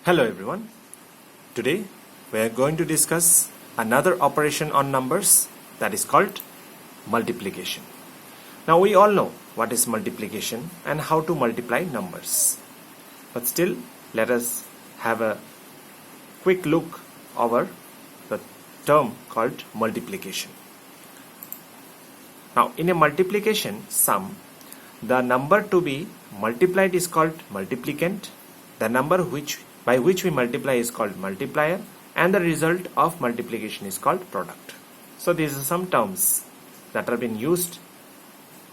Hello everyone. Today we are going to discuss another operation on numbers that is called multiplication. Now we all know what is multiplication and how to multiply numbers. But still let us have a quick look over the term called multiplication. Now in a multiplication sum, the number to be multiplied is called multiplicand. The number by which we multiply is called multiplier, and the result of multiplication is called product. So these are some terms that have been used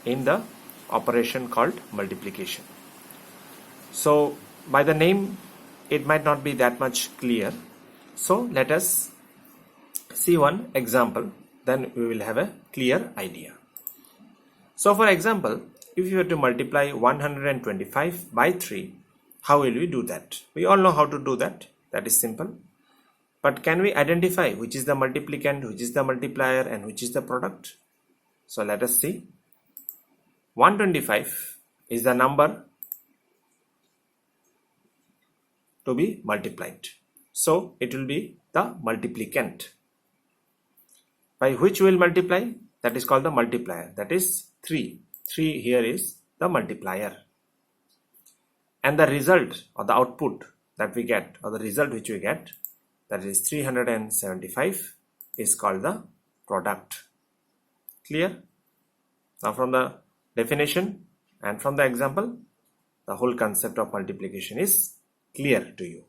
in the operation called multiplication. So by the name it might not be that much clear. So let us see one example, then we will have a clear idea. So for example, if you were to multiply 125 by 3, how will we do that? We all know how to do that. That is simple. But can we identify which is the multiplicand, which is the multiplier, and which is the product? So let us see. 125 is the number to be multiplied. So it will be the multiplicand. By which we will multiply? That is called the multiplier. That is 3. 3 here is the multiplier. And the result or the output that we get, or the result which we get, that is 375, is called the product. Clear? Now from the definition and from the example, the whole concept of multiplication is clear to you.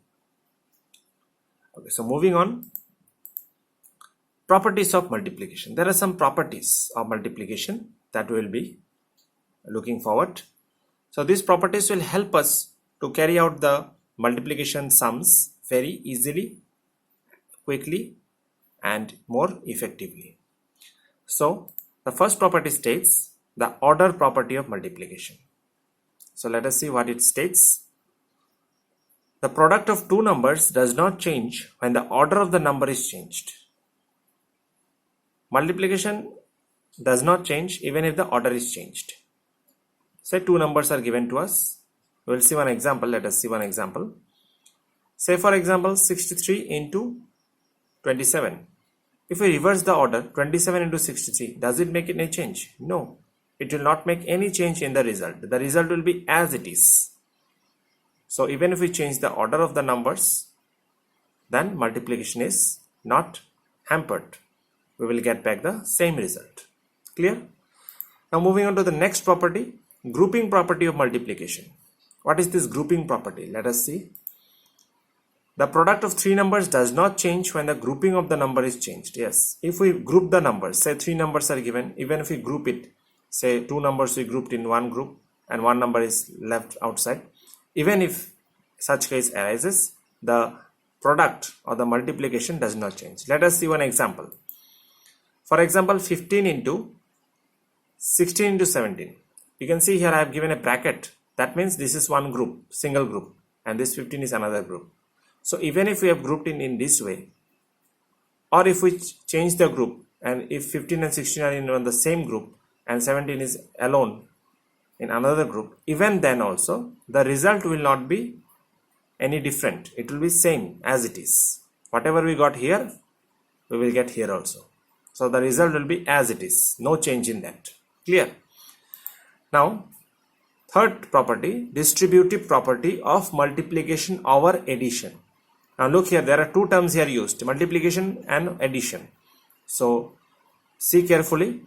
Okay, so moving on. Properties of multiplication. There are some properties of multiplication that we will be looking forward. So these properties will help us to carry out the multiplication sums very easily, quickly, and more effectively. So the first property states the order property of multiplication. So let us see what it states. The product of two numbers does not change when the order of the number is changed. Multiplication does not change even if the order is changed. Say two numbers are given to us. We will see one example. Let us see one example. Say for example 63 into 27. If we reverse the order, 27 into 63, does it make any change? No. It will not make any change in the result. The result will be as it is. So even if we change the order of the numbers, then multiplication is not hampered. We will get back the same result. Clear? Now moving on to the next property, grouping property of multiplication. What is this grouping property? Let us see. The product of three numbers does not change when the grouping of the number is changed. Yes, if we group the numbers, say three numbers are given, even if we group it, say two numbers we grouped in one group and one number is left outside, even if such case arises, the product or the multiplication does not change. Let us see one example. For example, 15 into 16 into 17. You can see here I have given a bracket. That means this is one group, single group, and this 15 is another group. So even if we have grouped in this way, or if we change the group, and if 15 and 16 are in the same group and 17 is alone in another group, even then also the result will not be any different. It will be same as it is. Whatever we got here, we will get here also. So the result will be as it is. No change in that. Clear? Now, third property, distributive property of multiplication over addition. Now look here, there are two terms here used, multiplication and addition. So see carefully.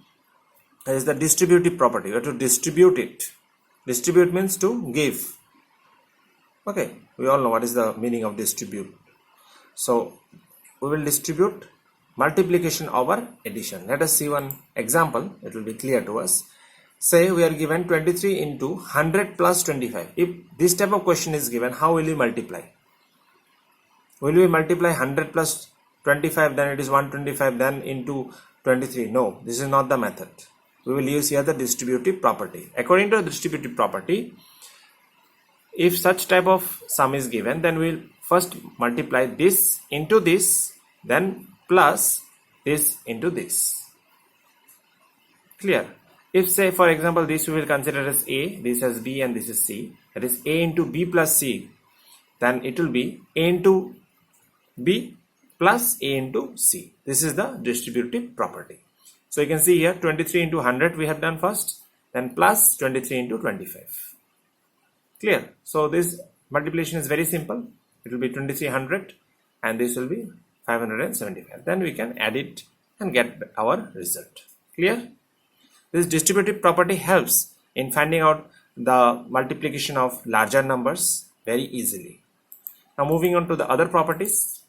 There is the distributive property. You have to distribute it. Distribute means to give. Okay, we all know what is the meaning of distribute. So we will distribute multiplication over addition. Let us see one example. It will be clear to us. Say we are given 23 into 100 plus 25. If this type of question is given, how will you multiply? Will we multiply 100 plus 25, then it is 125, then into 23? No, this is not the method. We will use here the distributive property. According to the distributive property, if such type of sum is given, then we will first multiply this into this, then plus this into this. Clear? If say for example this we will consider as A, this as B, and this is C, that is A into B plus C then it will be A into B plus A into C. This is the distributive property. So you can see here 23 into 100 we have done first, then plus 23 into 25. Clear? So this multiplication is very simple. It will be 2300 and this will be 575. Then we can add it and get our result. Clear? This distributive property helps in finding out the multiplication of larger numbers very easily. Now moving on to the other properties.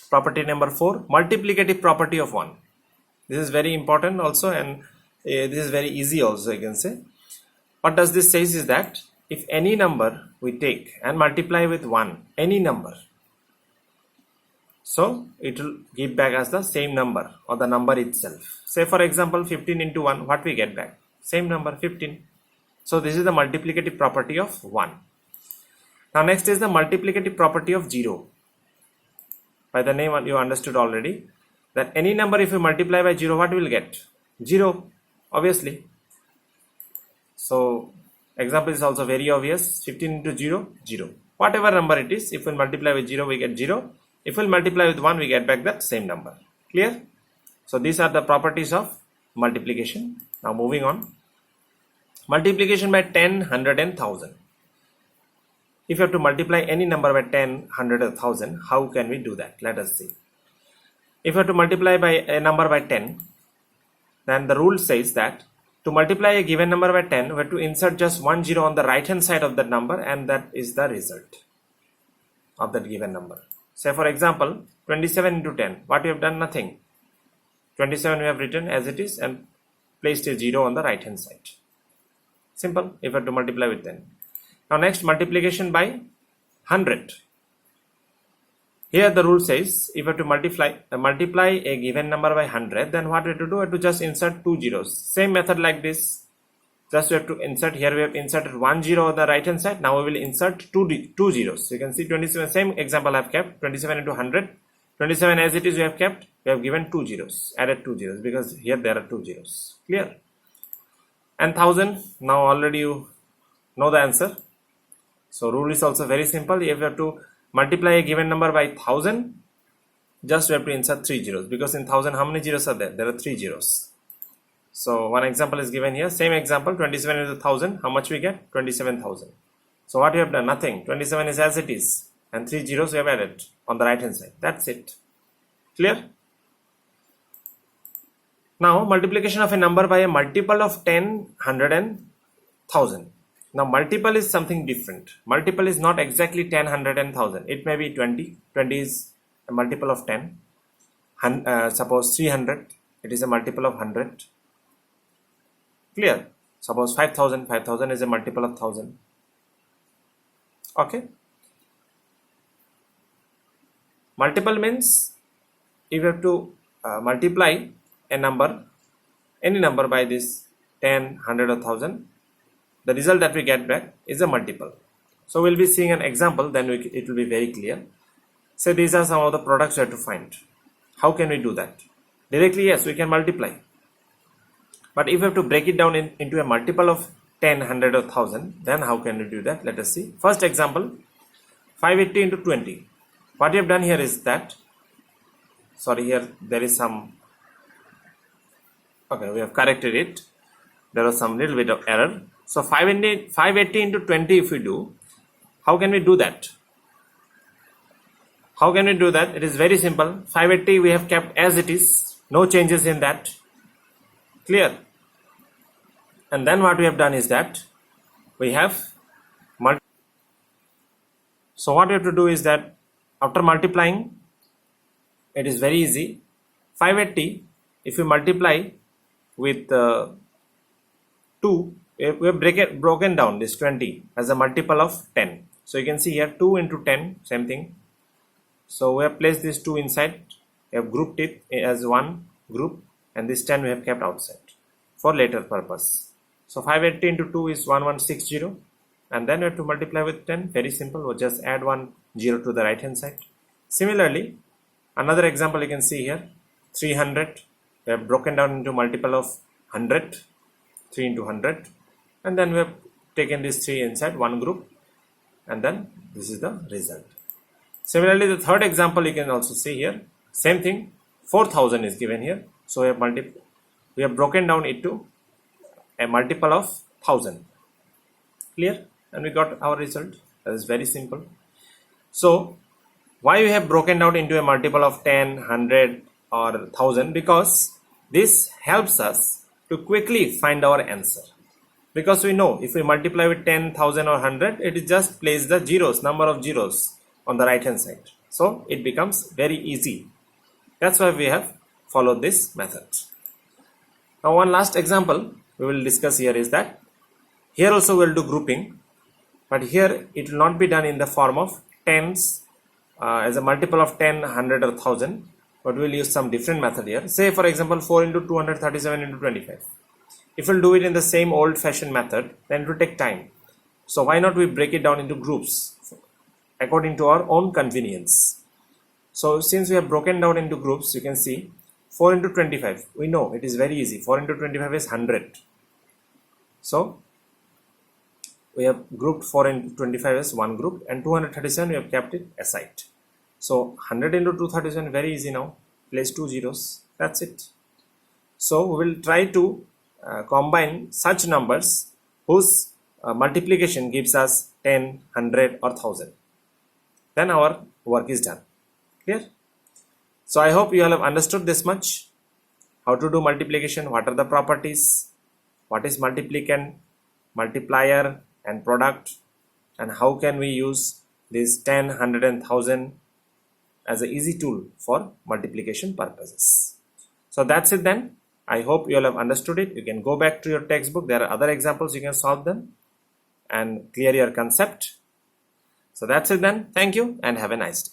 Property number 4, multiplicative property of 1. This is very important also, and this is very easy also, you can say. What does this says is that if any number we take and multiply with 1, any number, so it will give back as the same number or the number itself. Say for example 15 into 1, what we get back? Same number, 15. So this is the multiplicative property of 1. Now next is the multiplicative property of 0. By the name you understood already that any number if you multiply by 0, what we will get? 0, obviously. So example is also very obvious. 15 into 0, 0. Whatever number it is, if we multiply with 0, we get 0. If we multiply with 1, we get back that same number. Clear? So these are the properties of multiplication. Now moving on. Multiplication by 10, 100 and 1000. If you have to multiply any number by 10, 100 or 1000, how can we do that? Let us see. If you have to multiply by a number by 10, then the rule says that to multiply a given number by 10, we have to insert just one 0 on the right hand side of that number, and that is the result of that given number. Say for example 27 into 10, what we have done? Nothing. 27 we have written as it is and placed a 0 on the right hand side. Simple, if you have to multiply with 10. Now next, multiplication by 100. Here the rule says if you have to multiply a given number by 100, then what we have to do? We have to just insert two zeros. Same method like this. Just we have to insert, here we have inserted one 0 on the right hand side. Now we will insert two zeros. So you can see 27, same example I have kept, 27 into 100. 27 as it is we have kept, we have given two zeros, added two zeros because here there are two zeros. Clear? And 1000, now already you know the answer. So rule is also very simple. If you have to multiply a given number by 1000, just we have to insert three zeros, because in 1000 how many zeros are there? There are three zeros. So one example is given here. Same example, 27 into 1000, how much we get? 27,000. So what we have done? Nothing. 27 is as it is, and three zeros we have added on the right hand side. That's it. Clear? Now multiplication of a number by a multiple of 10, 100 and 1000. Now multiple is something different. Multiple is not exactly 10, 100 and 1000. It may be 20. 20 is a multiple of 10. Suppose 300. It is a multiple of 100. Clear? Suppose 5000. 5000 is a multiple of 1000. Okay. Multiple means if you have to multiply a number, any number by this 10, 100 or 1000, the result that we get back is a multiple. So we'll be seeing an example, then it will be very clear. So these are some of the products we have to find. How can we do that? Directly, yes, we can multiply. But if we have to break it down into a multiple of 10, 100 or 1000, then how can we do that? Let us see. First example, 580 into 20. What we have done here is that, sorry, here there is some, okay, we have corrected it. There was some little bit of error. So 580 into 20 if we do, how can we do that? How can we do that? It is very simple. 580 we have kept as it is. No changes in that. Clear? And then what we have done is that we have so what we have to do is that after multiplying, it is very easy. 580 if you multiply with 2, we have broken down this 20 as a multiple of 10. So you can see here 2 into 10, same thing. So we have placed this 2 inside, we have grouped it as one group, and this 10 we have kept outside for later purpose. So 580 into 2 is 1160, and then we have to multiply with 10. Very simple, we'll just add one 0 to the right hand side. Similarly, another example you can see here, 300, we have broken down into multiple of 100, 3 into 100, and then we have taken this 3 inside one group. and then this is the result. Similarly, the third example you can also see here. Same thing, 4000 is given here. So we have broken down it to a multiple of 1000. Clear? And we got our result. That is very simple. So why we have broken down into a multiple of 10, 100 or 1000? Because this helps us to quickly find our answer. Because we know if we multiply with 10,000 or 100, it is just place the zeros, number of zeros on the right hand side. So it becomes very easy. That's why we have followed this method. Now one last example we will discuss here is that here also we will do grouping, but here it will not be done in the form of tens as a multiple of 10, 100 or 1000, but we will use some different method here. Say for example 4 into 237 into 25. If we'll do it in the same old fashioned method, then it will take time. So why not we break it down into groups according to our own convenience. So since we have broken down into groups, you can see 4 into 25. We know it is very easy. 4 into 25 is 100. So we have grouped 4 into 25 as one group, and 237 we have kept it aside. So 100 into 237 very easy now. Place 2 zeros. That's it. So we will try to combine such numbers whose multiplication gives us 10, 100 or 1000. Then our work is done. Clear? So I hope you all have understood this much. How to do multiplication, what are the properties, what is multiplicand, multiplier and product, and how can we use this 10, 100 and 1000 as an easy tool for multiplication purposes. So that's it then. I hope you all have understood it. You can go back to your textbook. There are other examples, you can solve them and clear your concept. So that's it then. Thank you and have a nice day.